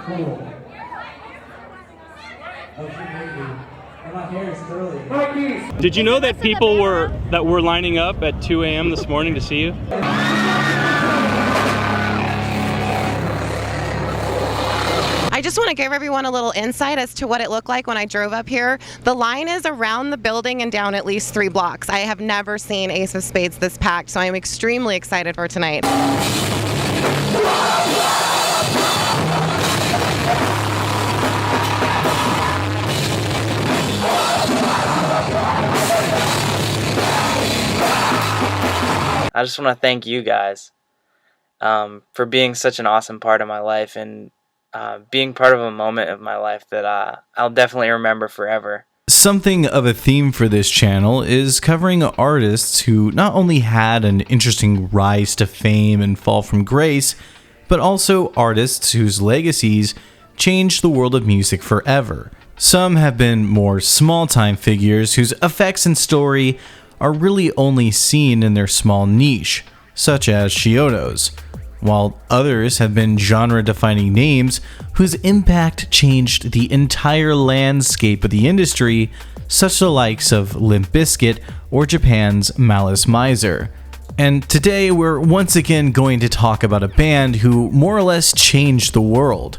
Cool. Oh, she made me. And my hair is curly. Did you know that people were lining up at 2 a.m. this morning to see you? I just want to give everyone a little insight as to what it looked like when I drove up here. The line is around the building and down at least 3 blocks. I have never seen Ace of Spades this packed, so I am extremely excited for tonight. I just want to thank you guys for being such an awesome part of my life and being part of a moment of my life that I'll definitely remember forever. Something of a theme for this channel is covering artists who not only had an interesting rise to fame and fall from grace, but also artists whose legacies changed the world of music forever. Some have been more small-time figures whose effects and story are really only seen in their small niche, such as Chiodos, while others have been genre-defining names whose impact changed the entire landscape of the industry, such the likes of Limp Bizkit or Japan's Malice Miser. And today we're once again going to talk about a band who more or less changed the world,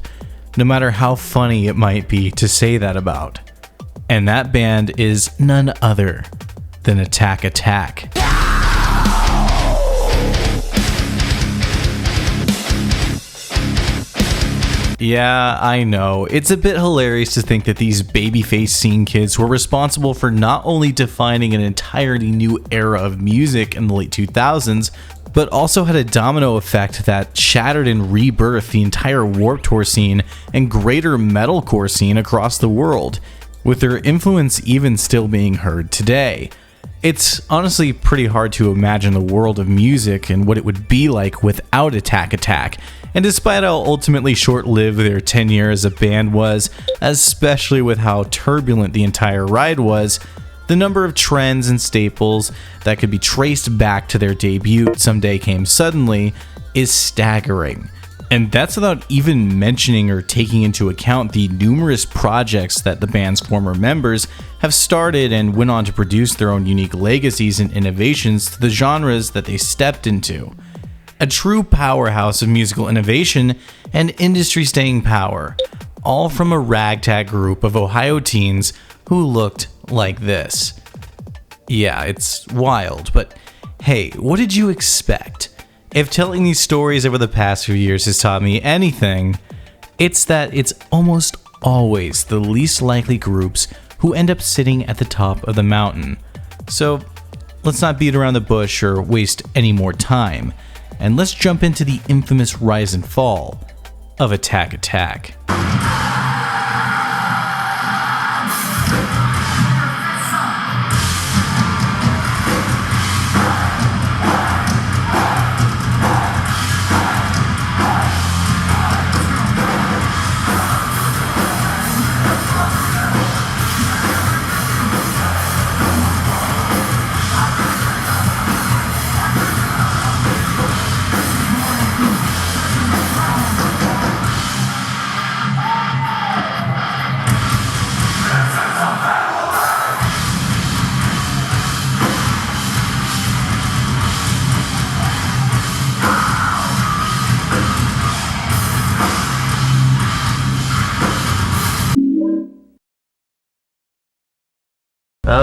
no matter how funny it might be to say that about. And that band is none other than Attack Attack. Yeah, I know. It's a bit hilarious to think that these babyface scene kids were responsible for not only defining an entirely new era of music in the late 2000s, but also had a domino effect that shattered and rebirthed the entire Warped Tour scene and greater metalcore scene across the world, with their influence even still being heard today. It's honestly pretty hard to imagine the world of music and what it would be like without Attack Attack, and despite how ultimately short-lived their tenure as a band was, especially with how turbulent the entire ride was, the number of trends and staples that could be traced back to their debut Someday Came Suddenly is staggering. And that's without even mentioning or taking into account the numerous projects that the band's former members have started and went on to produce their own unique legacies and innovations to the genres that they stepped into. A true powerhouse of musical innovation and industry staying power, all from a ragtag group of Ohio teens who looked like this. Yeah, it's wild, but hey, what did you expect? If telling these stories over the past few years has taught me anything, it's that it's almost always the least likely groups who end up sitting at the top of the mountain. So let's not beat around the bush or waste any more time, and let's jump into the infamous rise and fall of Attack Attack.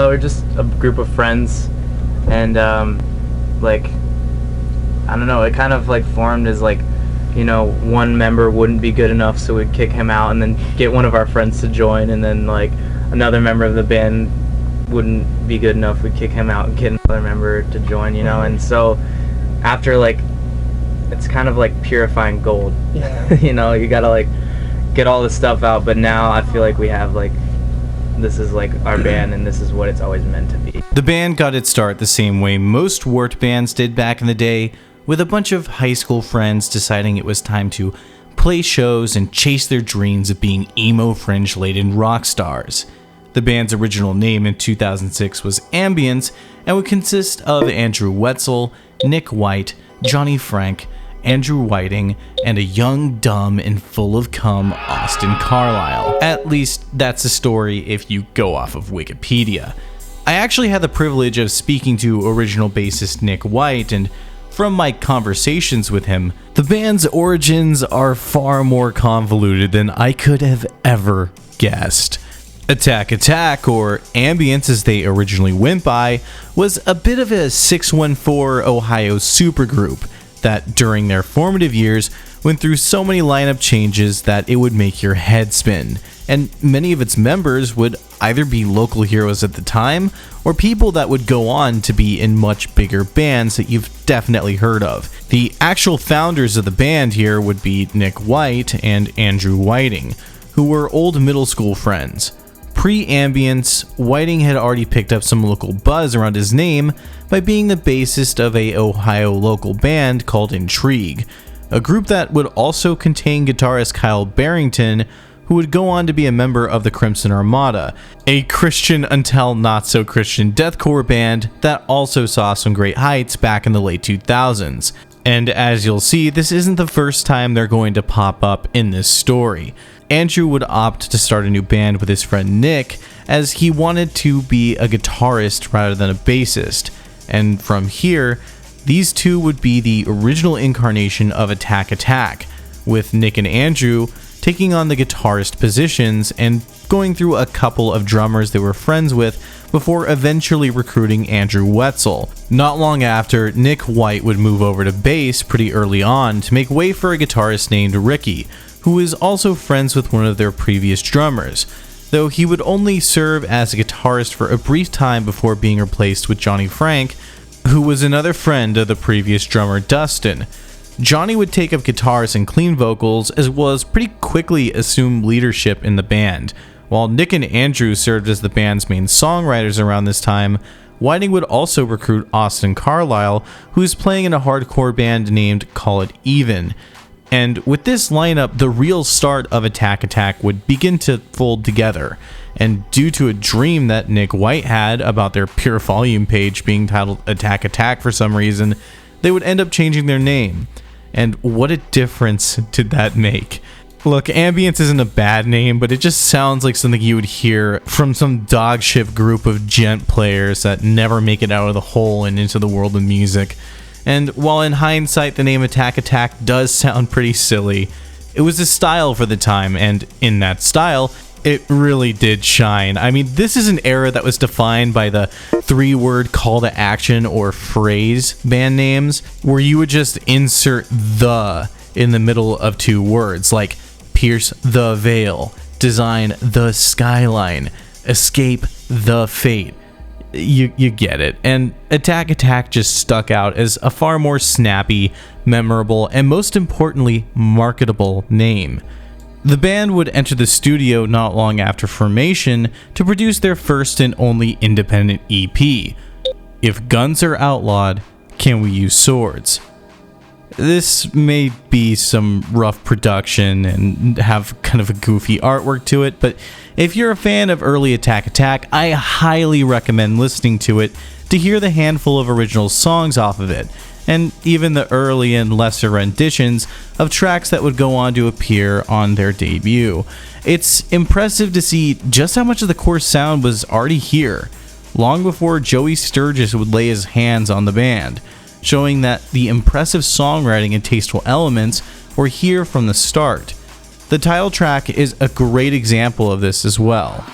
We're just a group of friends, and like, I don't know, it kind of like formed as like, you know, one member wouldn't be good enough, so we'd kick him out and then get one of our friends to join, and then like another member of the band wouldn't be good enough, we'd kick him out and get another member to join, you know. And so after, like, it's kind of like purifying gold. Yeah. You know, you gotta like get all this stuff out, but now I feel like we have like, this is like our band and this is what it's always meant to be. The band got its start the same way most Warped bands did back in the day, with a bunch of high school friends deciding it was time to play shows and chase their dreams of being emo fringe-laden rock stars. The band's original name in 2006 was Ambience and would consist of Andrew Wetzel, Nick White, Johnny Frank, Andrew Whiting, and a young, dumb, and full of cum Austin Carlisle. At least that's the story if you go off of Wikipedia. I actually had the privilege of speaking to original bassist Nick White, and from my conversations with him, the band's origins are far more convoluted than I could have ever guessed. Attack Attack, or Ambience as they originally went by, was a bit of a 614 Ohio supergroup that during their formative years went through so many lineup changes that it would make your head spin, and many of its members would either be local heroes at the time or people that would go on to be in much bigger bands that you've definitely heard of. The actual founders of the band here would be Nick White and Andrew Whiting, who were old middle school friends. Pre-Ambience, Whiting had already picked up some local buzz around his name by being the bassist of a Ohio local band called Intrigue, a group that would also contain guitarist Kyle Barrington, who would go on to be a member of the Crimson Armada, a Christian until not so Christian deathcore band that also saw some great heights back in the late 2000s. And as you'll see, this isn't the first time they're going to pop up in this story. Andrew would opt to start a new band with his friend Nick, as he wanted to be a guitarist rather than a bassist. And from here, these two would be the original incarnation of Attack Attack, with Nick and Andrew taking on the guitarist positions and going through a couple of drummers they were friends with before eventually recruiting Andrew Wetzel. Not long after, Nick White would move over to bass pretty early on to make way for a guitarist named Ricky, who is also friends with one of their previous drummers, though he would only serve as a guitarist for a brief time before being replaced with Johnny Frank, who was another friend of the previous drummer Dustin. Johnny would take up guitars and clean vocals, as well as pretty quickly assume leadership in the band. While Nick and Andrew served as the band's main songwriters around this time, Whiting would also recruit Austin Carlisle, who is playing in a hardcore band named Call It Even. And with this lineup, the real start of Attack Attack would begin to fold together. And due to a dream that Nick White had about their Pure Volume page being titled Attack Attack for some reason, they would end up changing their name. And what a difference did that make? Look, Ambience isn't a bad name, but it just sounds like something you would hear from some dogship group of gent players that never make it out of the hole and into the world of music. And while in hindsight the name Attack Attack does sound pretty silly, it was a style for the time, and in that style, it really did shine. I mean, this is an era that was defined by the 3-word call to action or phrase band names, where you would just insert the in the middle of 2 words, like pierce the veil, design the skyline, escape the fate. You get it. And Attack Attack just stuck out as a far more snappy, memorable, and most importantly, marketable name. The band would enter the studio not long after formation to produce their first and only independent EP, If Guns Are Outlawed, Can We Use Swords? This may be some rough production and have kind of a goofy artwork to it, but if you're a fan of early Attack Attack, I highly recommend listening to it to hear the handful of original songs off of it, and even the early and lesser renditions of tracks that would go on to appear on their debut. It's impressive to see just how much of the core sound was already here, long before Joey Sturgis would lay his hands on the band, showing that the impressive songwriting and tasteful elements were here from the start. The title track is a great example of this as well.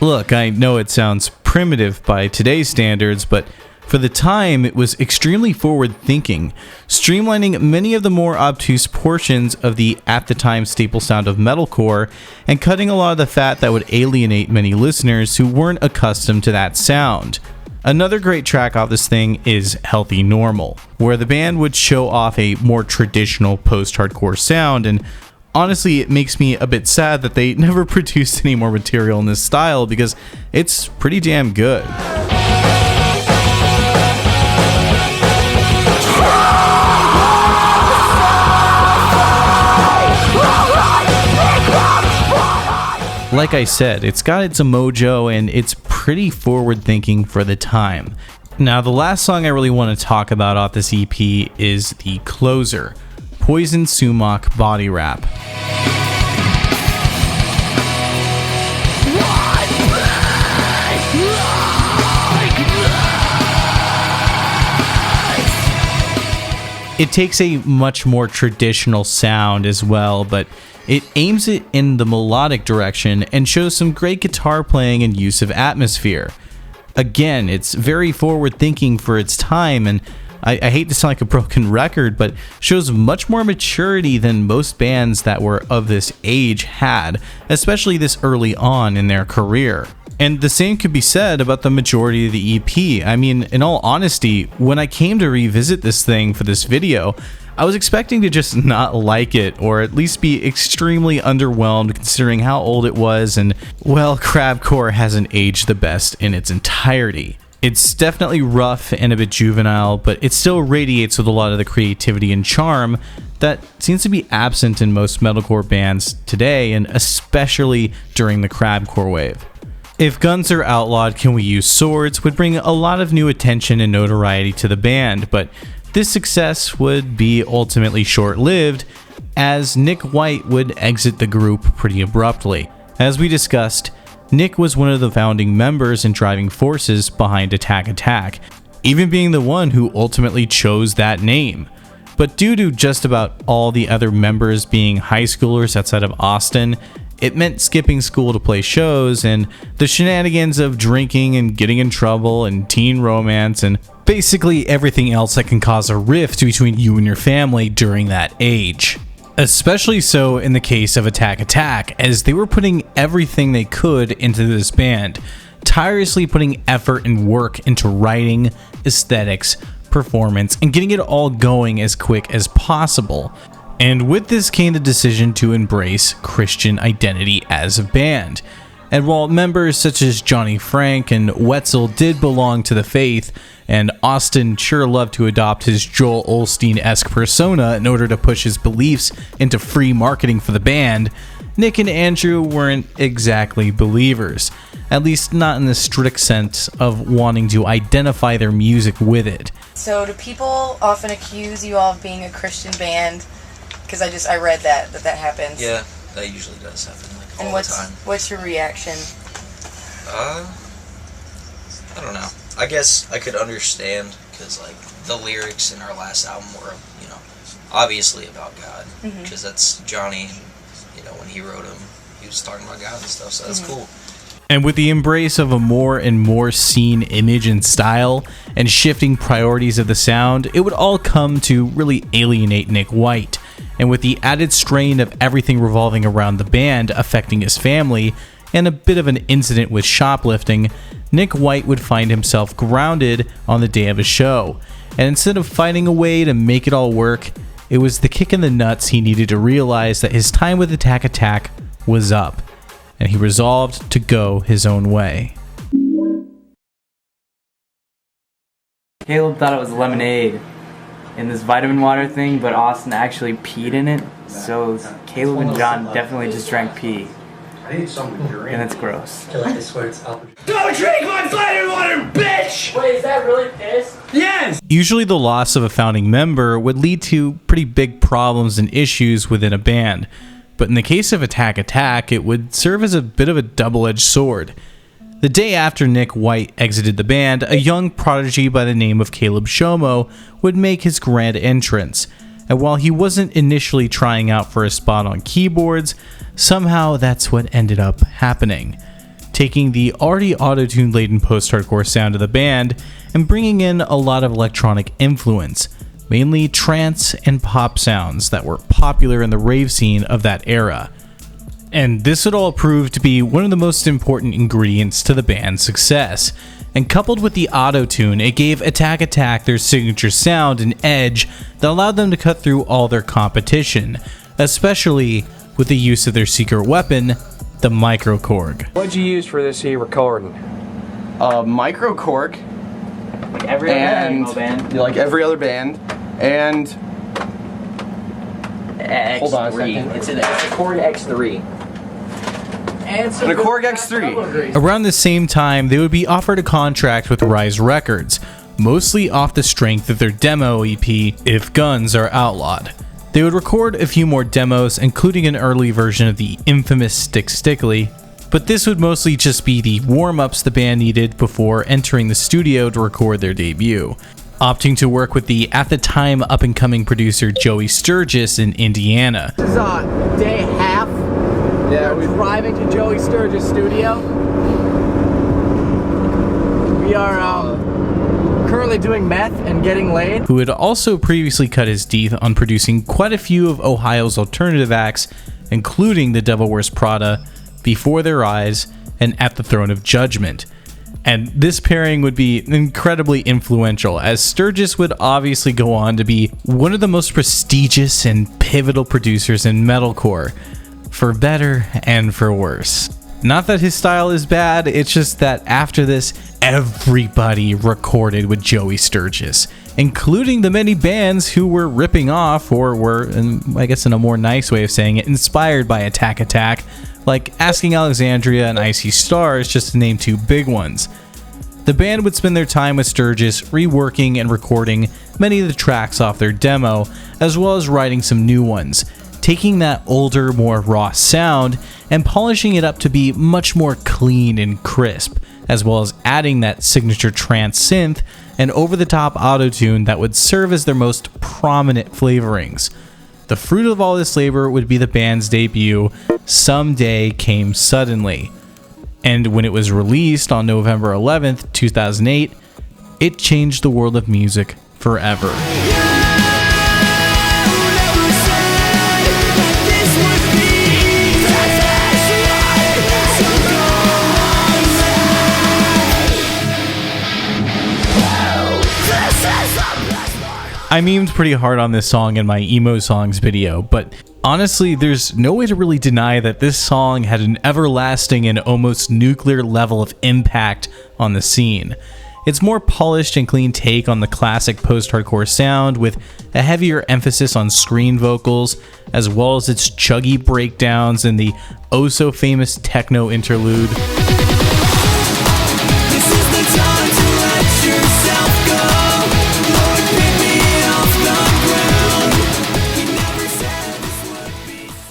Look, I know it sounds primitive by today's standards, but for the time, it was extremely forward-thinking, streamlining many of the more obtuse portions of the at-the-time staple sound of metalcore and cutting a lot of the fat that would alienate many listeners who weren't accustomed to that sound. Another great track off this thing is Healthy Normal, where the band would show off a more traditional post-hardcore sound, and honestly, it makes me a bit sad that they never produced any more material in this style because it's pretty damn good. Like I said, it's got its mojo and it's pretty forward thinking for the time. Now, the last song I really want to talk about off this EP is the closer, Poison Sumac Body Rap. It takes a much more traditional sound as well, but it aims it in the melodic direction and shows some great guitar playing and use of atmosphere. Again, it's very forward thinking for its time, and I hate to sound like a broken record, but shows much more maturity than most bands that were of this age had, especially this early on in their career. And the same could be said about the majority of the EP. I mean, in all honesty, when I came to revisit this thing for this video, I was expecting to just not like it, or at least be extremely underwhelmed considering how old it was, and, well, crabcore hasn't aged the best in its entirety. It's definitely rough and a bit juvenile, but it still radiates with a lot of the creativity and charm that seems to be absent in most metalcore bands today, and especially during the crabcore wave. If Guns Are Outlawed, Can We Use Swords would bring a lot of new attention and notoriety to the band, but this success would be ultimately short-lived, as Nick White would exit the group pretty abruptly. As we discussed, Nick was one of the founding members and driving forces behind Attack Attack, even being the one who ultimately chose that name. But due to just about all the other members being high schoolers outside of Austin, it meant skipping school to play shows, and the shenanigans of drinking and getting in trouble and teen romance and basically everything else that can cause a rift between you and your family during that age. Especially so in the case of Attack Attack, as they were putting everything they could into this band, tirelessly putting effort and work into writing, aesthetics, performance, and getting it all going as quick as possible. And with this came the decision to embrace Christian identity as a band. And while members such as Johnny Frank and Wetzel did belong to the faith, and Austin sure loved to adopt his Joel Osteen-esque persona in order to push his beliefs into free marketing for the band, Nick and Andrew weren't exactly believers, at least not in the strict sense of wanting to identify their music with it. So do people often accuse you all of being a Christian band? Because I read that happens. Yeah, that usually does happen, like, all and the time. What's your reaction? I don't know. I guess I could understand, because, like, the lyrics in our last album were, you know, obviously about God. Because that's Johnny, and, you know, when he wrote them, he was talking about God and stuff, so that's cool. And with the embrace of a more and more seen image and style, and shifting priorities of the sound, it would all come to really alienate Nick White. And with the added strain of everything revolving around the band affecting his family, and a bit of an incident with shoplifting, Nick White would find himself grounded on the day of a show. And instead of finding a way to make it all work, it was the kick in the nuts he needed to realize that his time with Attack Attack was up, and he resolved to go his own way. Caleb thought it was lemonade in this vitamin water thing, but Austin actually peed in it, so Caleb and John definitely just drank pee. I need something to drink. And it's gross. I swear it's Alpha. Don't drink my vitamin water, bitch! Wait, is that really piss? Yes! Usually the loss of a founding member would lead to pretty big problems and issues within a band, but in the case of Attack Attack, it would serve as a bit of a double-edged sword. The day after Nick White exited the band, a young prodigy by the name of Caleb Shomo would make his grand entrance, and while he wasn't initially trying out for a spot on keyboards, somehow that's what ended up happening, taking the already auto-tune laden post-hardcore sound of the band and bringing in a lot of electronic influence, mainly trance and pop sounds that were popular in the rave scene of that era. And this would all prove to be one of the most important ingredients to the band's success. And coupled with the auto-tune, it gave Attack Attack their signature sound and edge that allowed them to cut through all their competition, especially with the use of their secret weapon, the microcorg. What'd you use for this here recording? Microcorg. Like every other emo band. Like every other band. And X3. hold on a second. It's a Korg X3. and a Korg X3. Around the same time, they would be offered a contract with Rise Records, mostly off the strength of their demo EP, If Guns Are Outlawed. They would record a few more demos, including an early version of the infamous Stick Stickly, but this would mostly just be the warm-ups the band needed before entering the studio to record their debut, opting to work with the, at the time, up-and-coming producer Joey Sturgis in Indiana. This is day half. Yeah, we're driving to Joey Sturgis' studio. We are currently doing meth and getting laid. Who had also previously cut his teeth on producing quite a few of Ohio's alternative acts, including The Devil Wears Prada, Before Their Eyes, and At the Throne of Judgment. And this pairing would be incredibly influential, as Sturgis would obviously go on to be one of the most prestigious and pivotal producers in metalcore, for better and for worse. Not that his style is bad, it's just that after this, everybody recorded with Joey Sturgis, including the many bands who were ripping off, or were, I guess in a more nice way of saying it, inspired by Attack Attack, like Asking Alexandria and Icy Stars, just to name two big ones. The band would spend their time with Sturgis reworking and recording many of the tracks off their demo, as well as writing some new ones, taking that older, more raw sound and polishing it up to be much more clean and crisp, as well as adding that signature trance synth and over-the-top auto-tune that would serve as their most prominent flavorings. The fruit of all this labor would be the band's debut, Someday Came Suddenly. And when it was released on November 11th, 2008, it changed the world of music forever. I memed pretty hard on this song in my emo songs video, but honestly, there's no way to really deny that this song had an everlasting and almost nuclear level of impact on the scene. It's more polished and clean take on the classic post-hardcore sound, with a heavier emphasis on screen vocals, as well as its chuggy breakdowns and the oh-so-famous techno interlude.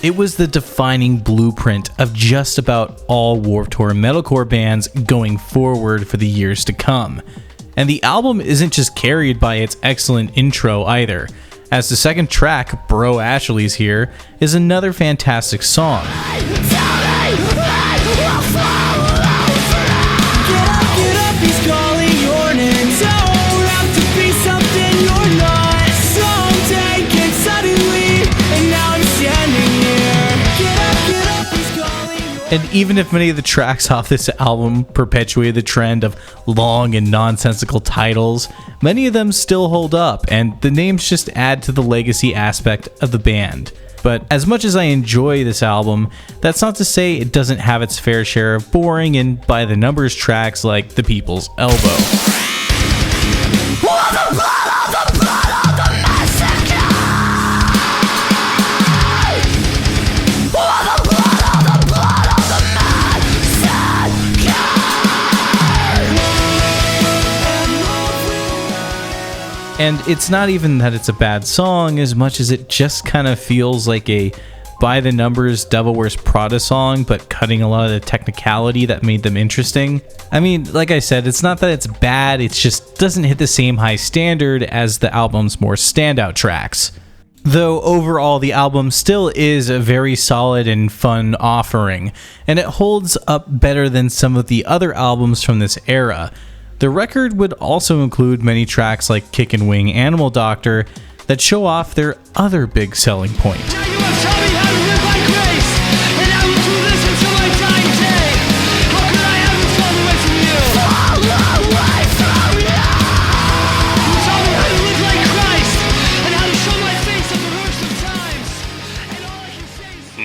It was the defining blueprint of just about all Warped Tour metalcore bands going forward for the years to come. And the album isn't just carried by its excellent intro either, as the second track, Bro Ashley's Here, is another fantastic song. And even if many of the tracks off this album perpetuated the trend of long and nonsensical titles, many of them still hold up, and the names just add to the legacy aspect of the band. But as much as I enjoy this album, that's not to say it doesn't have its fair share of boring and by-the-numbers tracks like The People's Elbow. And it's not even that it's a bad song as much as it just kind of feels like a by-the-numbers Devil Wears Prada song, but cutting a lot of the technicality that made them interesting. I mean, like I said, it's not that it's bad, it just doesn't hit the same high standard as the album's more standout tracks. Though overall, the album still is a very solid and fun offering, and it holds up better than some of the other albums from this era. The record would also include many tracks like Kick and Wing Animal Doctor that show off their other big selling point.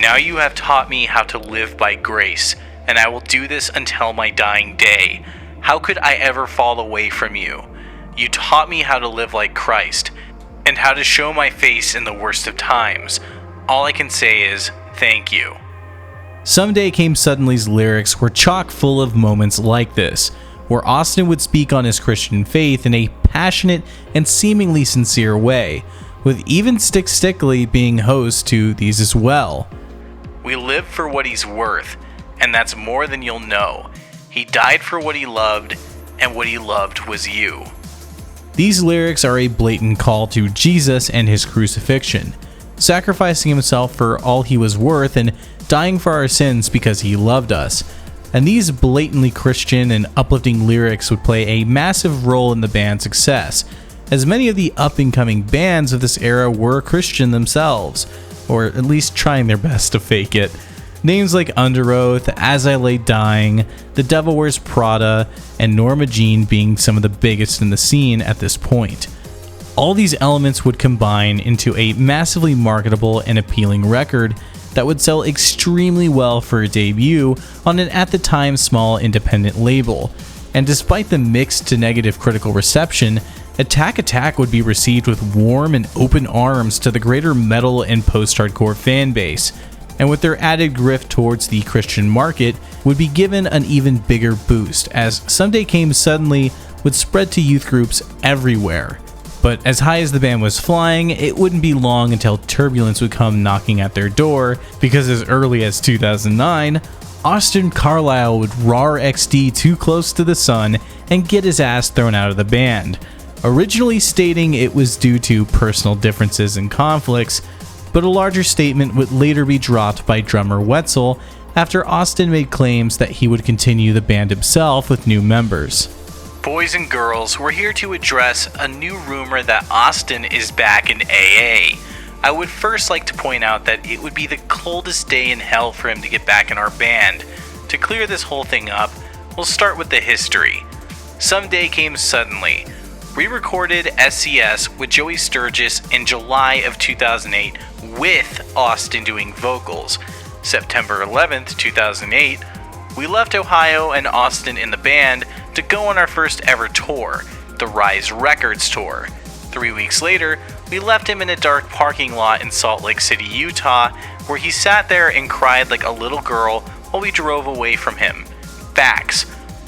Now you have taught me how to live by grace, and I will do this until my dying day. How could I ever fall away from you? You taught me how to live like Christ, and how to show my face in the worst of times. All I can say is, thank you. Someday Came Suddenly's lyrics were chock full of moments like this, where Austin would speak on his Christian faith in a passionate and seemingly sincere way, with even Stick Stickly being host to these as well. We live for what he's worth, and that's more than you'll know. He died for what he loved, and what he loved was you. These lyrics are a blatant call to Jesus and his crucifixion, sacrificing himself for all he was worth and dying for our sins because he loved us. And these blatantly Christian and uplifting lyrics would play a massive role in the band's success, as many of the up-and-coming bands of this era were Christian themselves, or at least trying their best to fake it. Names like Underoath, As I Lay Dying, The Devil Wears Prada, and Norma Jean being some of the biggest in the scene at this point. All these elements would combine into a massively marketable and appealing record that would sell extremely well for a debut on an at the time small independent label. And despite the mixed to negative critical reception, Attack Attack would be received with warm and open arms to the greater metal and post-hardcore fan base, and with their added grift towards the Christian market, would be given an even bigger boost, as Someday Came Suddenly would spread to youth groups everywhere. But as high as the band was flying, it wouldn't be long until Turbulence would come knocking at their door, because as early as 2009, Austin Carlisle would RAR XD Too Close to the Sun and get his ass thrown out of the band, originally stating it was due to personal differences and conflicts, but a larger statement would later be dropped by drummer Wetzel after Austin made claims that he would continue the band himself with new members. Boys and girls, we're here to address a new rumor that Austin is back in AA. I would first like to point out that it would be the coldest day in hell for him to get back in our band. To clear this whole thing up, we'll start with the history. Someday Came Suddenly. We recorded SCS with Joey Sturgis in July of 2008 with Austin doing vocals. September 11th, 2008, we left Ohio and Austin in the band to go on our first ever tour, the Rise Records tour. 3 weeks later, we left him in a dark parking lot in Salt Lake City, Utah, where he sat there and cried like a little girl while we drove away from him. Facts.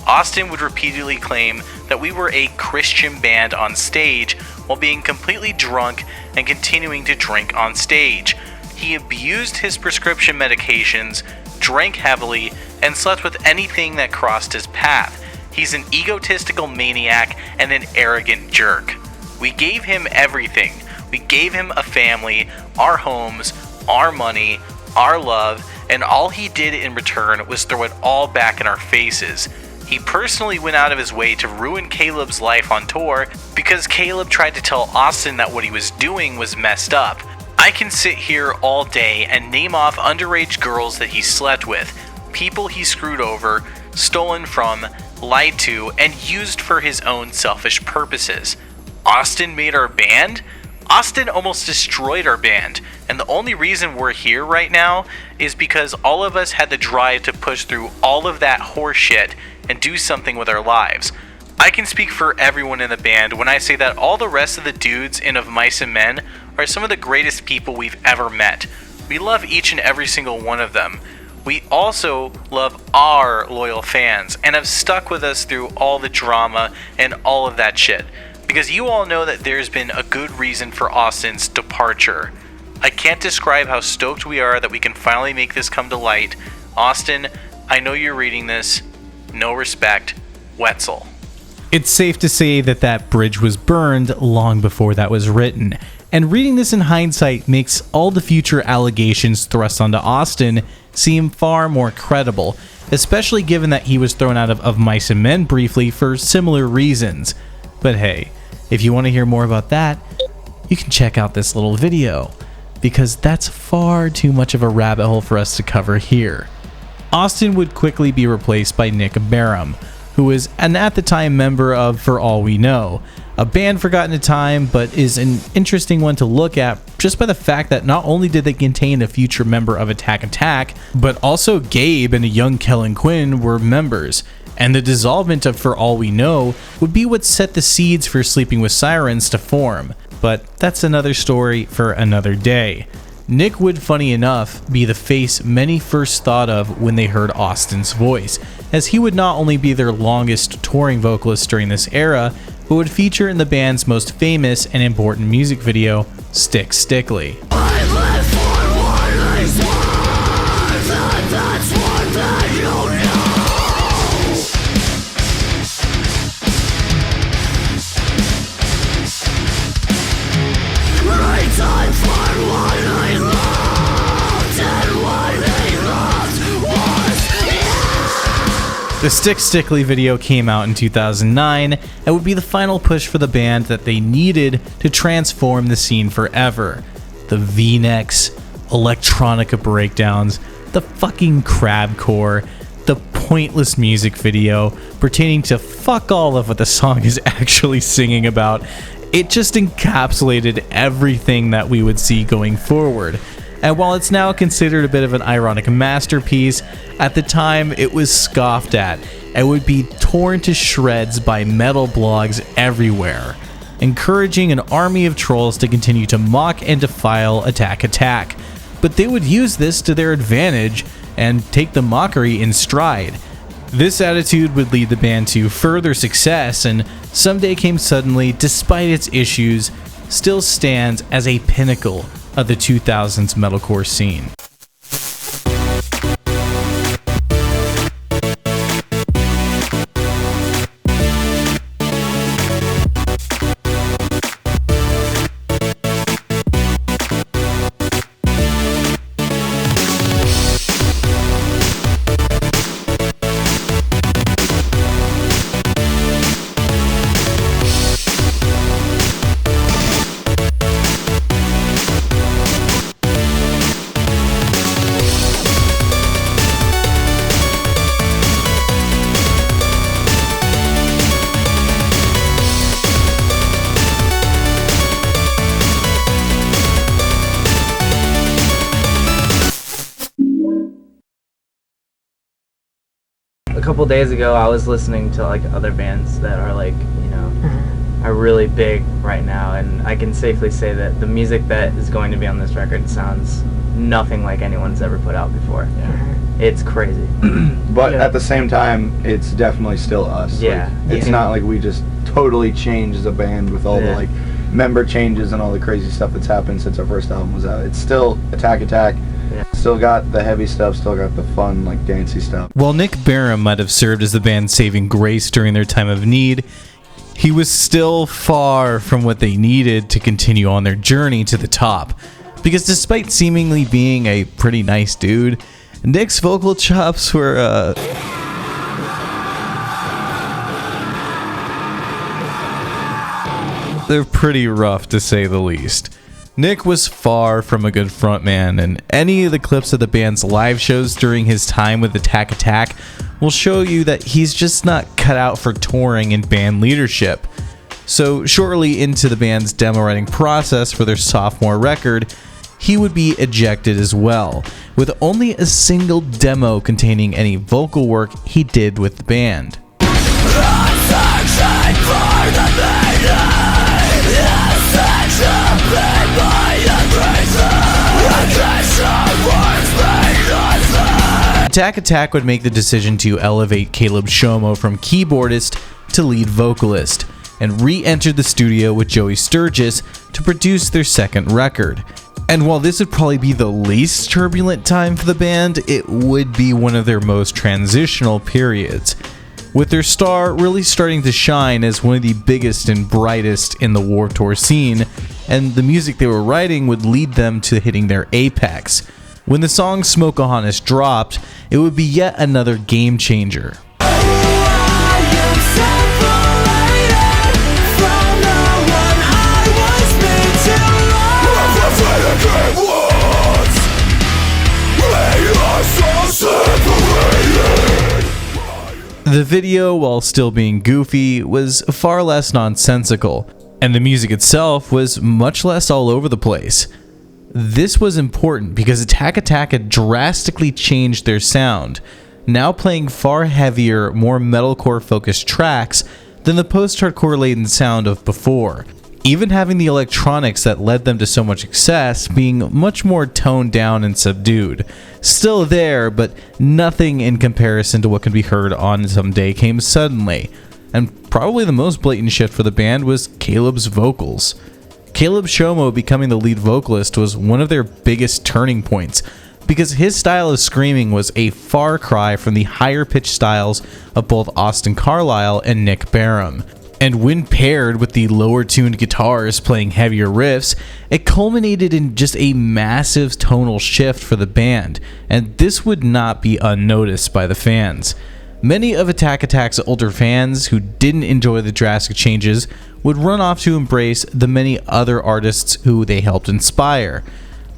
Austin would repeatedly claim that we were a Christian band on stage while being completely drunk and continuing to drink on stage. He abused his prescription medications, drank heavily, and slept with anything that crossed his path. He's an egotistical maniac and an arrogant jerk. We gave him everything. We gave him a family, our homes, our money, our love, and all he did in return was throw it all back in our faces. He personally went out of his way to ruin Caleb's life on tour because Caleb tried to tell Austin that what he was doing was messed up. I can sit here all day and name off underage girls that he slept with, people he screwed over, stolen from, lied to, and used for his own selfish purposes. Austin made our band? Austin almost destroyed our band, and the only reason we're here right now is because all of us had the drive to push through all of that horse shit and do something with our lives. I can speak for everyone in the band when I say that all the rest of the dudes in Of Mice and Men are some of the greatest people we've ever met. We love each and every single one of them. We also love our loyal fans and have stuck with us through all the drama and all of that shit, because you all know that there's been a good reason for Austin's departure. I can't describe how stoked we are that we can finally make this come to light. Austin, I know you're reading this. No respect, Wetzel. It's safe to say that that bridge was burned long before that was written, and reading this in hindsight makes all the future allegations thrust onto Austin seem far more credible, especially given that he was thrown out of Mice and Men briefly for similar reasons. But hey, if you want to hear more about that, you can check out this little video, because that's far too much of a rabbit hole for us to cover here. Austin would quickly be replaced by Nick Barham, who was an at the time member of For All We Know, a band forgotten in time but is an interesting one to look at just by the fact that not only did they contain a future member of Attack Attack, but also Gabe and a young Kellen Quinn were members, and the dissolvement of For All We Know would be what set the seeds for Sleeping with Sirens to form. But that's another story for another day. Nick would, funny enough, be the face many first thought of when they heard Austin's voice, as he would not only be their longest touring vocalist during this era, but would feature in the band's most famous and important music video, Stick Stickly. The Stick Stickly video came out in 2009 and would be the final push for the band that they needed to transform the scene forever. The V-necks, electronica breakdowns, the fucking crabcore, the pointless music video pertaining to fuck all of what the song is actually singing about. It just encapsulated everything that we would see going forward. And while it's now considered a bit of an ironic masterpiece, at the time it was scoffed at and would be torn to shreds by metal blogs everywhere, encouraging an army of trolls to continue to mock and defile Attack Attack. But they would use this to their advantage and take the mockery in stride. This attitude would lead the band to further success, and Someday Came Suddenly, despite its issues, still stands as a pinnacle of the 2000s metalcore scene. A couple days ago, I was listening to like other bands that are like, you know, are really big right now, and I can safely say that the music that is going to be on this record sounds nothing like anyone's ever put out before. Yeah. It's crazy. But at the same time, it's definitely still us. Yeah. Like, it's not like we just totally changed as a band with all the like member changes and all the crazy stuff that's happened since our first album was out. It's still Attack Attack. Still got the heavy stuff, still got the fun, like, dancey stuff. While Nick Barham might have served as the band's saving grace during their time of need, he was still far from what they needed to continue on their journey to the top. Because despite seemingly being a pretty nice dude, Nick's vocal chops were, they're pretty rough to say the least. Nick was far from a good frontman, and any of the clips of the band's live shows during his time with Attack Attack will show you that he's just not cut out for touring and band leadership. So shortly into the band's demo writing process for their sophomore record, he would be ejected as well, with only a single demo containing any vocal work he did with the band. Attack Attack would make the decision to elevate Caleb Shomo from keyboardist to lead vocalist, and re-entered the studio with Joey Sturgis to produce their second record. And while this would probably be the least turbulent time for the band, it would be one of their most transitional periods, with their star really starting to shine as one of the biggest and brightest in the Warped Tour scene, and the music they were writing would lead them to hitting their apex. When the song Smokeahontas dropped, it would be yet another game changer. The video, while still being goofy, was far less nonsensical, and the music itself was much less all over the place. This was important because Attack Attack had drastically changed their sound, now playing far heavier, more metalcore focused tracks than the post-hardcore laden sound of before. even having the electronics that led them to so much success being much more toned down and subdued. Still there, but nothing in comparison to what can be heard on Someday Came Suddenly. And probably the most blatant shift for the band was Caleb's vocals. Caleb Shomo becoming the lead vocalist was one of their biggest turning points, because his style of screaming was a far cry from the higher pitched styles of both Austin Carlisle and Nick Barham. And when paired with the lower tuned guitars playing heavier riffs, it culminated in just a massive tonal shift for the band, and this would not be unnoticed by the fans. Many of Attack Attack's older fans who didn't enjoy the drastic changes would run off to embrace the many other artists who they helped inspire.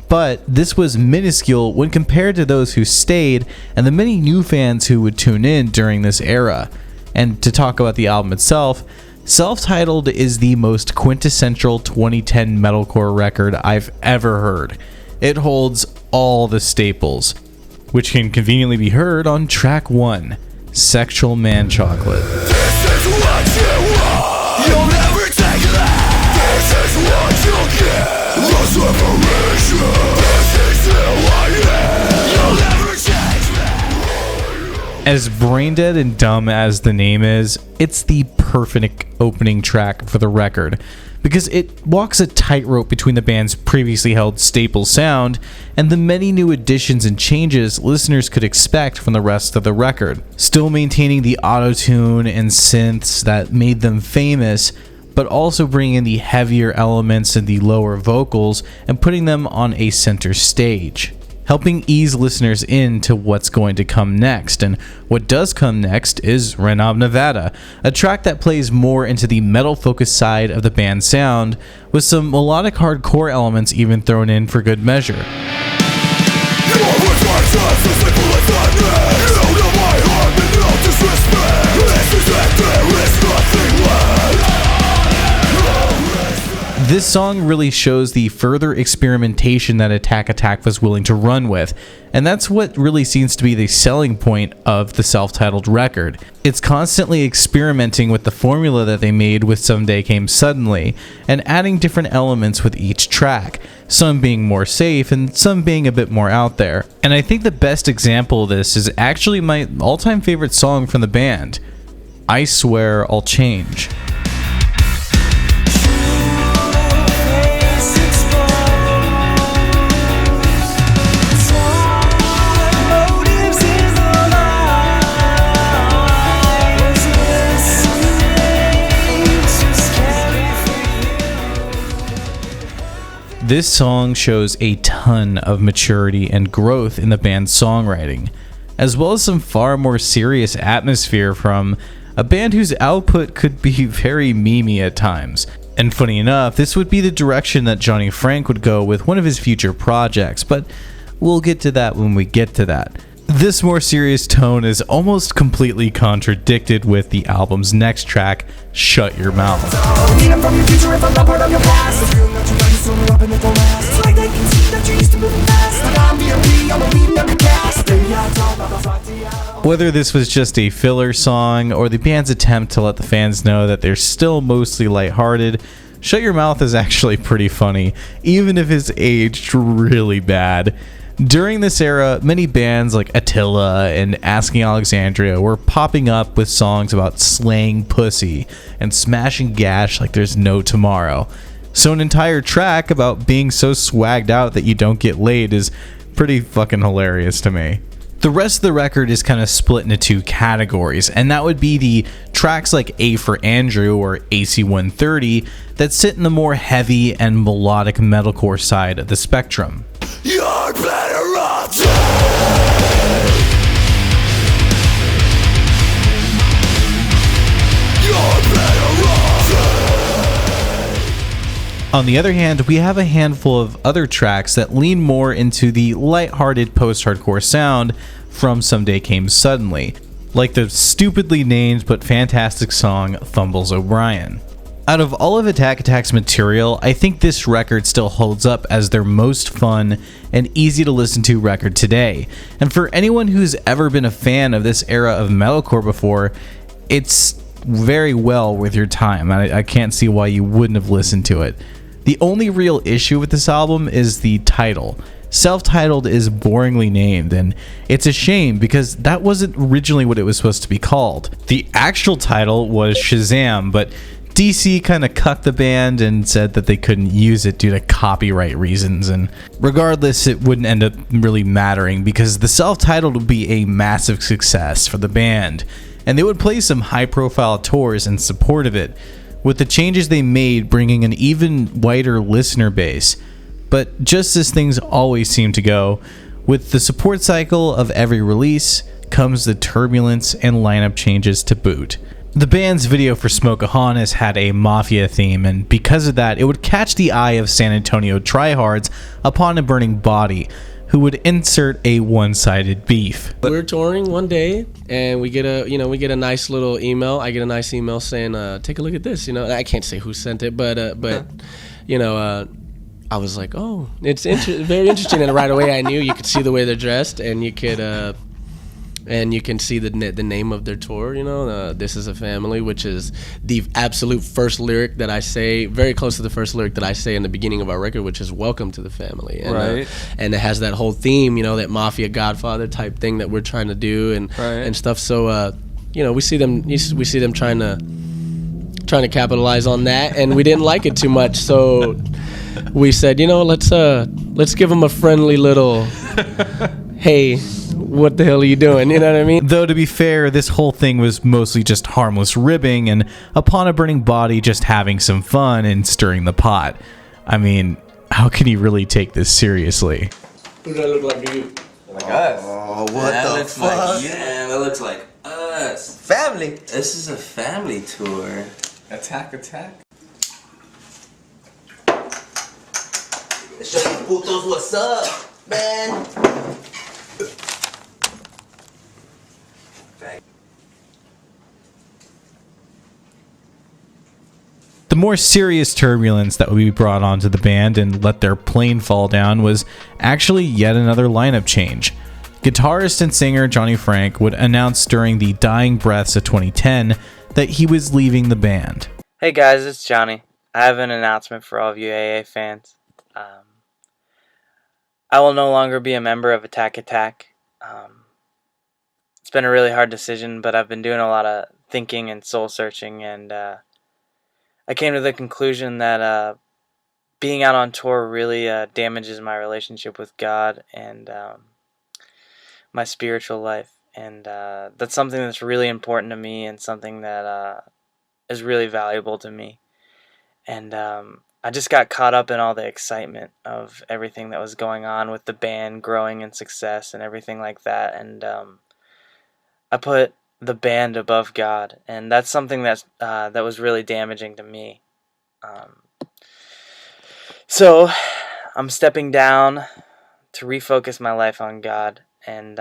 But this was minuscule when compared to those who stayed and the many new fans who would tune in during this era. And to talk about the album itself, Self-Titled is the most quintessential 2010 metalcore record I've ever heard. It holds all the staples, which can conveniently be heard on track 1, Sexual Man Chocolate. This is what you want. You'll never take that. This is what you'll get. Lost separation. This is who I am. You'll never change that. As brain dead and dumb as the name is, it's the perfect opening track for the record, because it walks a tightrope between the band's previously held staple sound and the many new additions and changes listeners could expect from the rest of the record, still maintaining the auto-tune and synths that made them famous, but also bringing in the heavier elements and the lower vocals and putting them on a center stage, helping ease listeners into what's going to come next. And what does come next is Renob Nevada, a track that plays more into the metal-focused side of the band's sound, with some melodic hardcore elements even thrown in for good measure. This song really shows the further experimentation that Attack Attack was willing to run with, and that's what really seems to be the selling point of the self-titled record. It's constantly experimenting with the formula that they made with Someday Came Suddenly, and adding different elements with each track, some being more safe and some being a bit more out there. And I think the best example of this is actually my all-time favorite song from the band, I Swear I'll Change. This song shows a ton of maturity and growth in the band's songwriting, as well as some far more serious atmosphere from a band whose output could be very memey at times. And funny enough, this would be the direction that Johnny Frank would go with one of his future projects, but we'll get to that when we get to that. This more serious tone is almost completely contradicted with the album's next track, Shut Your Mouth. Whether this was just a filler song or the band's attempt to let the fans know that they're still mostly lighthearted, Shut Your Mouth is actually pretty funny, even if it's aged really bad. During this era, many bands like Attila and Asking Alexandria were popping up with songs about slaying pussy and smashing gash like there's no tomorrow. So an entire track about being so swagged out that you don't get laid is pretty fucking hilarious to me. The rest of the record is kind of split into two categories, and that would be the tracks like A for Andrew or AC-130 that sit in the more heavy and melodic metalcore side of the spectrum. You're better off dead. You're better off dead. On the other hand, we have a handful of other tracks that lean more into the lighthearted post-hardcore sound from Someday Came Suddenly, like the stupidly named but fantastic song Fumbles O'Brien. Out of all of Attack Attack's material, I think this record still holds up as their most fun and easy to listen to record today. And for anyone who's ever been a fan of this era of metalcore before, it's very well with your time. I can't see why you wouldn't have listened to it. The only real issue with this album is the title. Self-titled is boringly named, and it's a shame because that wasn't originally what it was supposed to be called. The actual title was Shazam, but DC kind of cucked the band and said that they couldn't use it due to copyright reasons, and regardless, it wouldn't end up really mattering because the self-titled would be a massive success for the band, and they would play some high-profile tours in support of it, with the changes they made bringing an even wider listener base. But just as things always seem to go, with the support cycle of every release comes the turbulence and lineup changes to boot. The band's video for Smokeahonis had a mafia theme, and because of that, it would catch the eye of San Antonio tryhards upon a burning body, who would insert a one-sided beef. We're touring one day, and we get a nice little email. I get a nice email saying, "Take a look at this." I can't say who sent it, but I was like, "Oh, it's very interesting." And right away, I knew you could see the way they're dressed, and you can see the name of their tour. This is a family, which is the absolute first lyric that I say, very close to the first lyric that I say in the beginning of our record, which is "Welcome to the family." And, right. And it has that whole theme, that mafia Godfather type thing that we're trying to do and stuff. So we see them trying to capitalize on that, and we didn't like it too much, so we said, let's give them a friendly little, hey, what the hell are you doing? You know what I mean? Though to be fair, this whole thing was mostly just harmless ribbing and upon a burning body just having some fun and stirring the pot. I mean, how can you really take this seriously? Who does that look like to you? Like us. Oh, what that the looks fuck? Like, yeah, that looks like us. Family. This is a family tour. Attack. Show you putos what's up, man. The more serious turbulence that would be brought onto the band and let their plane fall down was actually yet another lineup change. Guitarist and singer Johnny Frank would announce during the dying breaths of 2010 that he was leaving the band. Hey guys, it's Johnny. I have an announcement for all of you AA fans. I will no longer be a member of Attack Attack. It's been a really hard decision, but I've been doing a lot of thinking and soul searching, and I came to the conclusion that being out on tour really damages my relationship with God and my spiritual life, and that's something that's really important to me and something that is really valuable to me. And I just got caught up in all the excitement of everything that was going on with the band growing in success and everything like that, and I put the band above God, and that's something that was really damaging to me. So I'm stepping down to refocus my life on God and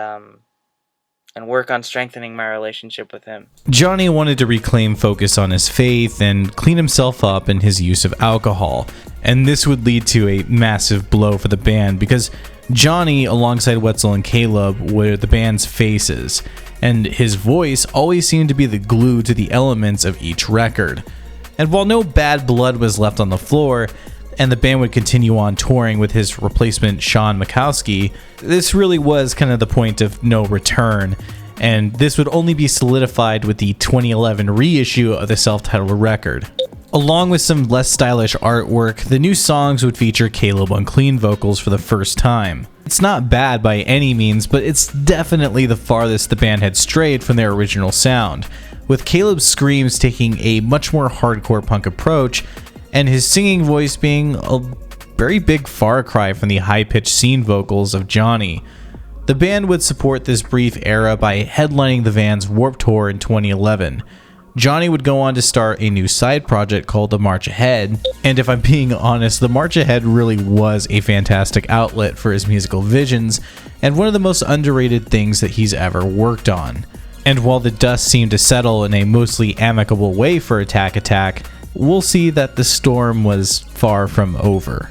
work on strengthening my relationship with Him. Johnny wanted to reclaim focus on his faith and clean himself up in his use of alcohol, and this would lead to a massive blow for the band because Johnny, alongside Wetzel and Caleb, were the band's faces, and his voice always seemed to be the glue to the elements of each record. And while no bad blood was left on the floor, and the band would continue on touring with his replacement Sean Mikowski, this really was kind of the point of no return, and this would only be solidified with the 2011 reissue of the self-titled record. Along with some less stylish artwork, the new songs would feature Caleb on clean vocals for the first time. It's not bad by any means, but it's definitely the farthest the band had strayed from their original sound, with Caleb's screams taking a much more hardcore punk approach, and his singing voice being a very big far cry from the high-pitched scene vocals of Johnny. The band would support this brief era by headlining the Vans Warped Tour in 2011. Johnny would go on to start a new side project called The March Ahead, and if I'm being honest, The March Ahead really was a fantastic outlet for his musical visions, and one of the most underrated things that he's ever worked on. And while the dust seemed to settle in a mostly amicable way for Attack Attack, we'll see that the storm was far from over.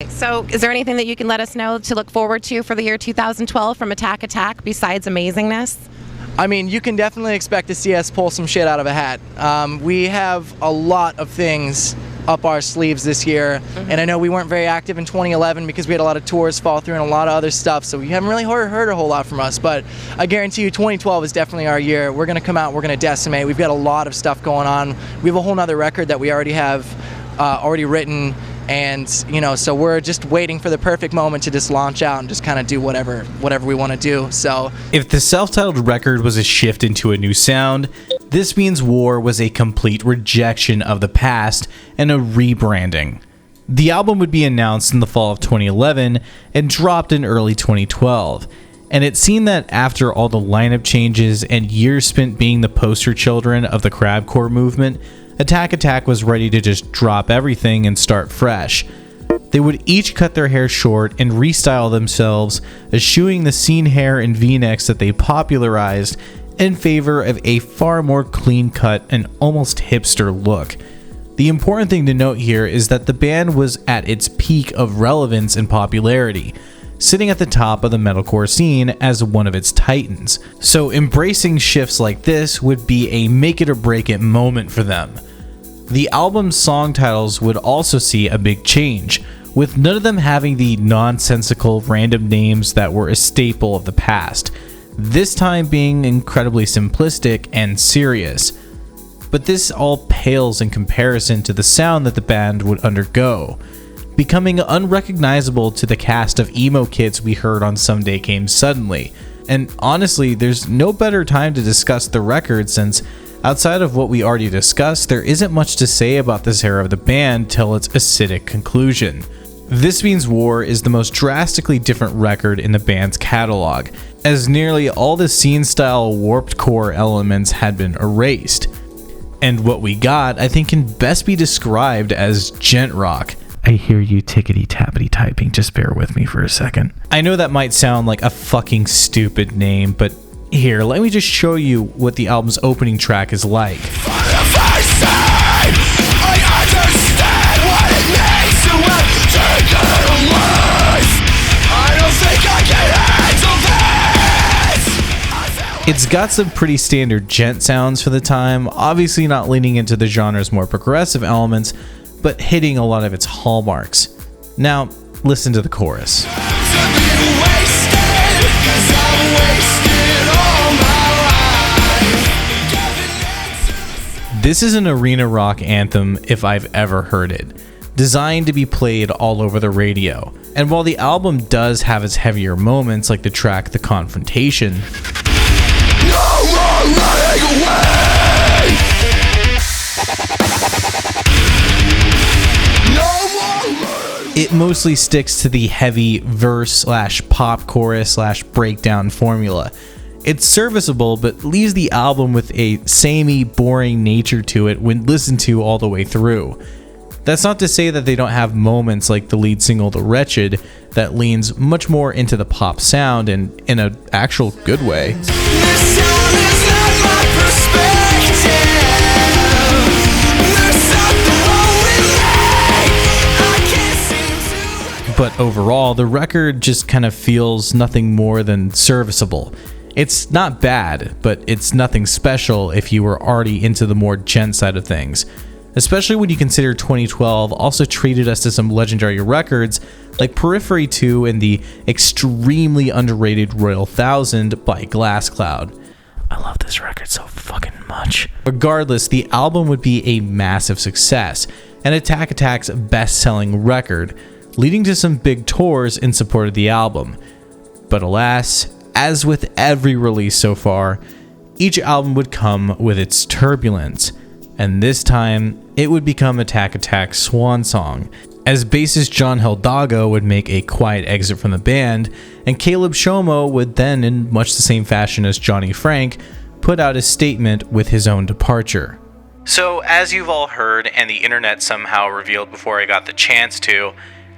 So is there anything that you can let us know to look forward to for the year 2012 from Attack Attack besides amazingness? I mean, you can definitely expect to see us pull some shit out of a hat. We have a lot of things up our sleeves this year, and I know we weren't very active in 2011 because we had a lot of tours fall through and a lot of other stuff, so you haven't really heard a whole lot from us, but I guarantee you 2012 is definitely our year. We're going to come out, we're going to decimate. We've got a lot of stuff going on. We have a whole nother record that we already have already written, and you know, so we're just waiting for the perfect moment to just launch out and just kind of do whatever we want to do. So if the self-titled record was a shift into a new sound, This Means War was a complete rejection of the past and a rebranding. The album would be announced in the fall of 2011 and dropped in early 2012, and it seemed that after all the lineup changes and years spent being the poster children of the crabcore movement, Attack Attack was ready to just drop everything and start fresh. They would each cut their hair short and restyle themselves, eschewing the scene hair and v-necks that they popularized in favor of a far more clean-cut and almost hipster look. The important thing to note here is that the band was at its peak of relevance and popularity, sitting at the top of the metalcore scene as one of its titans. So embracing shifts like this would be a make it or break it moment for them. The album's song titles would also see a big change, with none of them having the nonsensical random names that were a staple of the past, this time being incredibly simplistic and serious. But this all pales in comparison to the sound that the band would undergo, becoming unrecognizable to the cast of emo kids we heard on Someday Came Suddenly. And honestly, there's no better time to discuss the record, since outside of what we already discussed, there isn't much to say about this era of the band till its acidic conclusion. This Means War is the most drastically different record in the band's catalog, as nearly all the scene-style warped core elements had been erased. And what we got, I think, can best be described as gent rock. I hear you tickety-tappity typing, just bear with me for a second. I know that might sound like a fucking stupid name, but here, let me just show you what the album's opening track is like. It's got some pretty standard gent sounds for the time, obviously not leaning into the genre's more progressive elements, but hitting a lot of its hallmarks. Now, listen to the chorus. This is an arena rock anthem if I've ever heard it, designed to be played all over the radio. And while the album does have its heavier moments, like the track The Confrontation, it mostly sticks to the heavy verse/pop chorus/breakdown formula. It's serviceable, but leaves the album with a samey, boring nature to it when listened to all the way through. That's not to say that they don't have moments like the lead single The Wretched that leans much more into the pop sound and in an actual good way. But overall, the record just kind of feels nothing more than serviceable. It's not bad, but it's nothing special if you were already into the more gent side of things. Especially when you consider 2012 also treated us to some legendary records like Periphery 2 and the extremely underrated Royal 1000 by Glasscloud. I love this record so fucking much. Regardless, the album would be a massive success and Attack Attack's best-selling record, leading to some big tours in support of the album. But alas, as with every release so far, each album would come with its turbulence, and this time it would become Attack Attack's swan song, as bassist John Hidalgo would make a quiet exit from the band, and Caleb Shomo would then, in much the same fashion as Johnny Frank, put out a statement with his own departure. So, as you've all heard, and the internet somehow revealed before I got the chance to,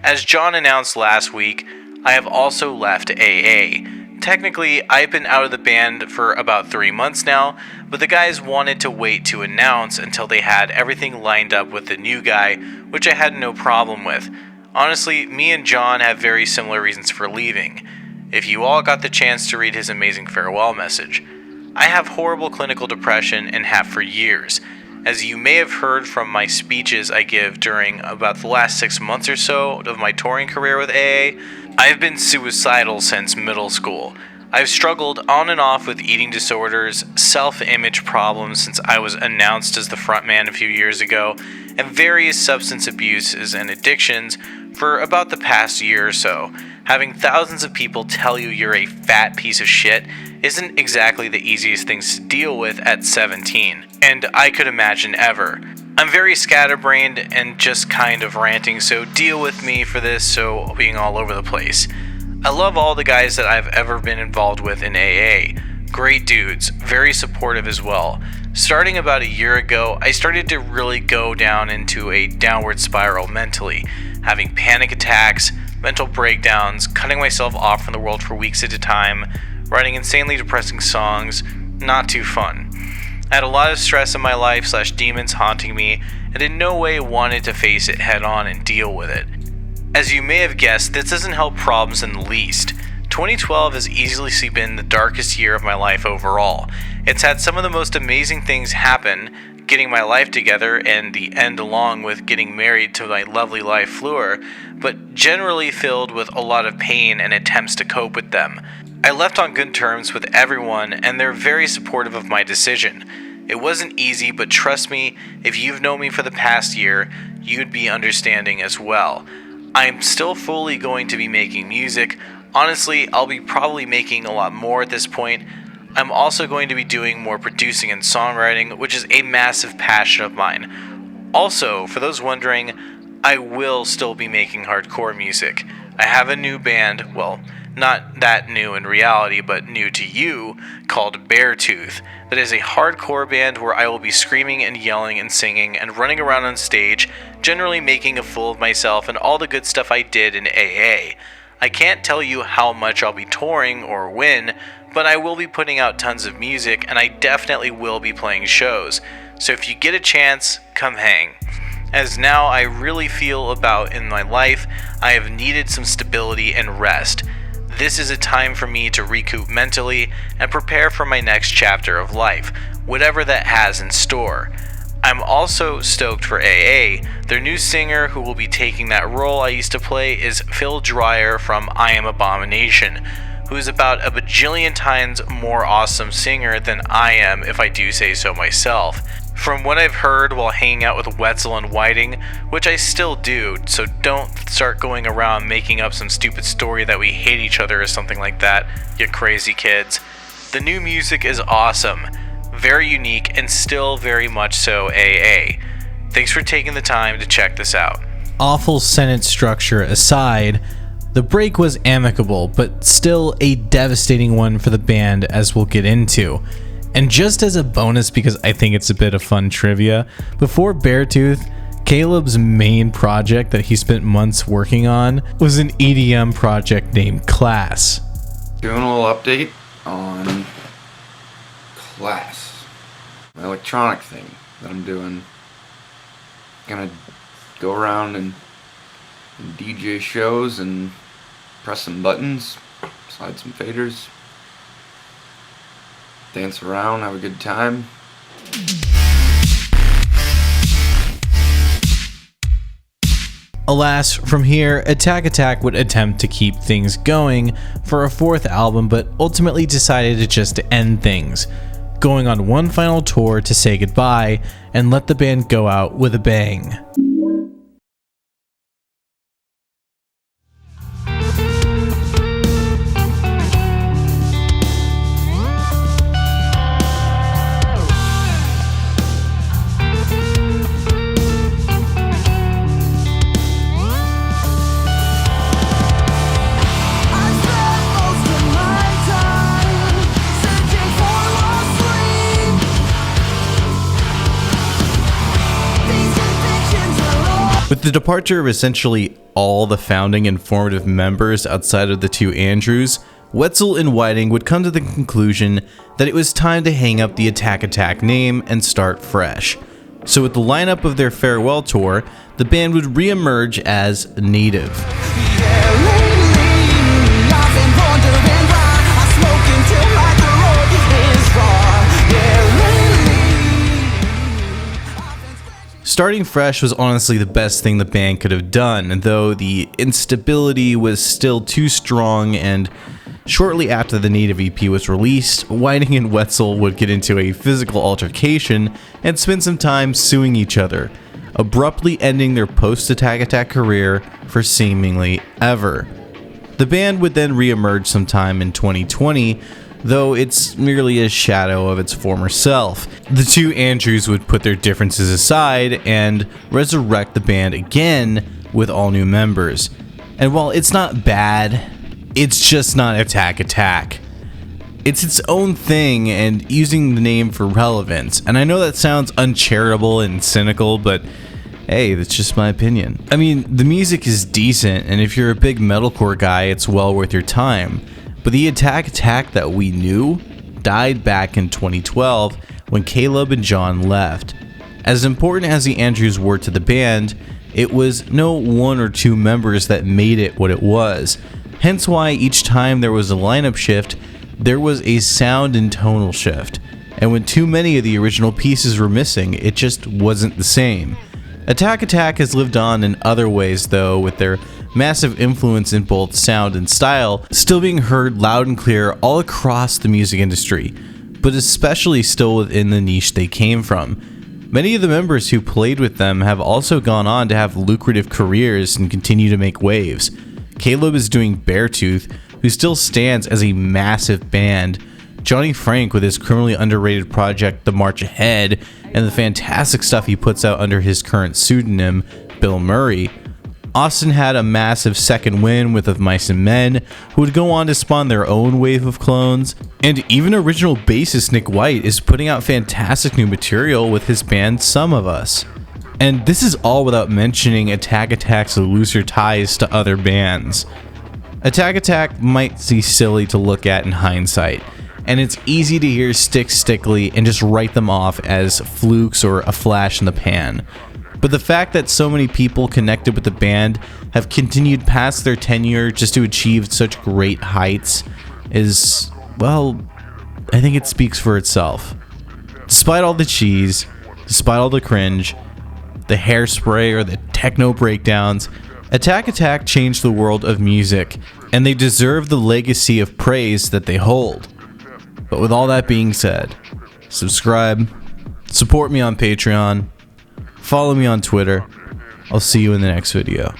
as John announced last week, I have also left AA. Technically, I've been out of the band for about 3 months now, but the guys wanted to wait to announce until they had everything lined up with the new guy, which I had no problem with. Honestly, me and John have very similar reasons for leaving, if you all got the chance to read his amazing farewell message. I have horrible clinical depression and have for years. As you may have heard from my speeches I give during about the last 6 months or so of my touring career with AA, I've been suicidal since middle school. I've struggled on and off with eating disorders, self-image problems since I was announced as the frontman a few years ago, and various substance abuses and addictions for about the past year or so. Having thousands of people tell you you're a fat piece of shit isn't exactly the easiest things to deal with at 17, and I could imagine ever. I'm very scatterbrained and just kind of ranting, so deal with me for this, so being all over the place. I love all the guys that I've ever been involved with in AA. Great dudes, very supportive as well. Starting about a year ago, I started to really go down into a downward spiral mentally, having panic attacks, mental breakdowns, cutting myself off from the world for weeks at a time, writing insanely depressing songs, not too fun. I had a lot of stress in my life / demons haunting me, and in no way wanted to face it head on and deal with it. As you may have guessed, this doesn't help problems in the least. 2012 has easily been the darkest year of my life overall. It's had some of the most amazing things happen, getting my life together and the end along with getting married to my lovely life Fleur, but generally filled with a lot of pain and attempts to cope with them. I left on good terms with everyone and they're very supportive of my decision. It wasn't easy, but trust me, if you've known me for the past year, you'd be understanding as well. I'm still fully going to be making music. Honestly, I'll be probably making a lot more at this point. I'm also going to be doing more producing and songwriting, which is a massive passion of mine. Also, for those wondering, I will still be making hardcore music. I have a new band, well, not that new in reality, but new to you, called Beartooth. That is a hardcore band where I will be screaming and yelling and singing and running around on stage, generally making a fool of myself and all the good stuff I did in AA. I can't tell you how much I'll be touring or when, but I will be putting out tons of music and I definitely will be playing shows. So if you get a chance, come hang. As now I really feel about in my life, I have needed some stability and rest. This is a time for me to recoup mentally and prepare for my next chapter of life, whatever that has in store. I'm also stoked for AA. Their new singer who will be taking that role I used to play is Phil Dreyer from I Am Abomination, who is about a bajillion times more awesome singer than I am, if I do say so myself. From what I've heard while hanging out with Wetzel and Whiting, which I still do, so don't start going around making up some stupid story that we hate each other or something like that, you crazy kids. The new music is awesome, very unique, and still very much so AA. Thanks for taking the time to check this out. Awful sentence structure aside, the break was amicable, but still a devastating one for the band, as we'll get into. And just as a bonus, because I think it's a bit of fun trivia, before Beartooth, Caleb's main project that he spent months working on was an EDM project named Class. Doing a little update on Class, my electronic thing that I'm doing. Gonna go around and DJ shows and press some buttons, slide some faders, dance around, have a good time. Alas, from here, Attack Attack would attempt to keep things going for a fourth album, but ultimately decided to just end things, going on one final tour to say goodbye and let the band go out with a bang. With the departure of essentially all the founding and formative members outside of the two Andrews, Wetzel and Whiting would come to the conclusion that it was time to hang up the Attack Attack name and start fresh. So with the lineup of their farewell tour, the band would re-emerge as Native. I've been wondering why I smoke until like the road is raw. Starting fresh was honestly the best thing the band could have done, though the instability was still too strong, and shortly after the Native EP was released, Whiting and Wetzel would get into a physical altercation and spend some time suing each other, abruptly ending their post-Attack Attack career for seemingly ever. The band would then re-emerge sometime in 2020, though it's merely a shadow of its former self. The two Andrews would put their differences aside and resurrect the band again with all new members. And while it's not bad, it's just not Attack Attack. It's its own thing and using the name for relevance. And I know that sounds uncharitable and cynical, but hey, that's just my opinion. I mean, the music is decent, and if you're a big metalcore guy, it's well worth your time. But the Attack Attack that we knew died back in 2012 when Caleb and John left. As important as the Andrews were to the band, it was no one or two members that made it what it was. Hence why each time there was a lineup shift, there was a sound and tonal shift. And when too many of the original pieces were missing, it just wasn't the same. Attack Attack has lived on in other ways though, with their massive influence in both sound and style still being heard loud and clear all across the music industry, but especially still within the niche they came from. Many of the members who played with them have also gone on to have lucrative careers and continue to make waves. Caleb is doing Beartooth, who still stands as a massive band. Johnny Frank with his criminally underrated project The March Ahead, and the fantastic stuff he puts out under his current pseudonym, Bill Murray. Austin had a massive second win with Of Mice and Men, who would go on to spawn their own wave of clones. And even original bassist Nick White is putting out fantastic new material with his band Some of Us. And this is all without mentioning Attack Attack's looser ties to other bands. Attack Attack might seem silly to look at in hindsight, and it's easy to hear Stick Stickly and just write them off as flukes or a flash in the pan. But the fact that so many people connected with the band have continued past their tenure just to achieve such great heights is, well, I think it speaks for itself. Despite all the cheese, despite all the cringe, the hairspray or the techno breakdowns, Attack Attack changed the world of music, and they deserve the legacy of praise that they hold. But with all that being said, subscribe, support me on Patreon, follow me on Twitter. I'll see you in the next video.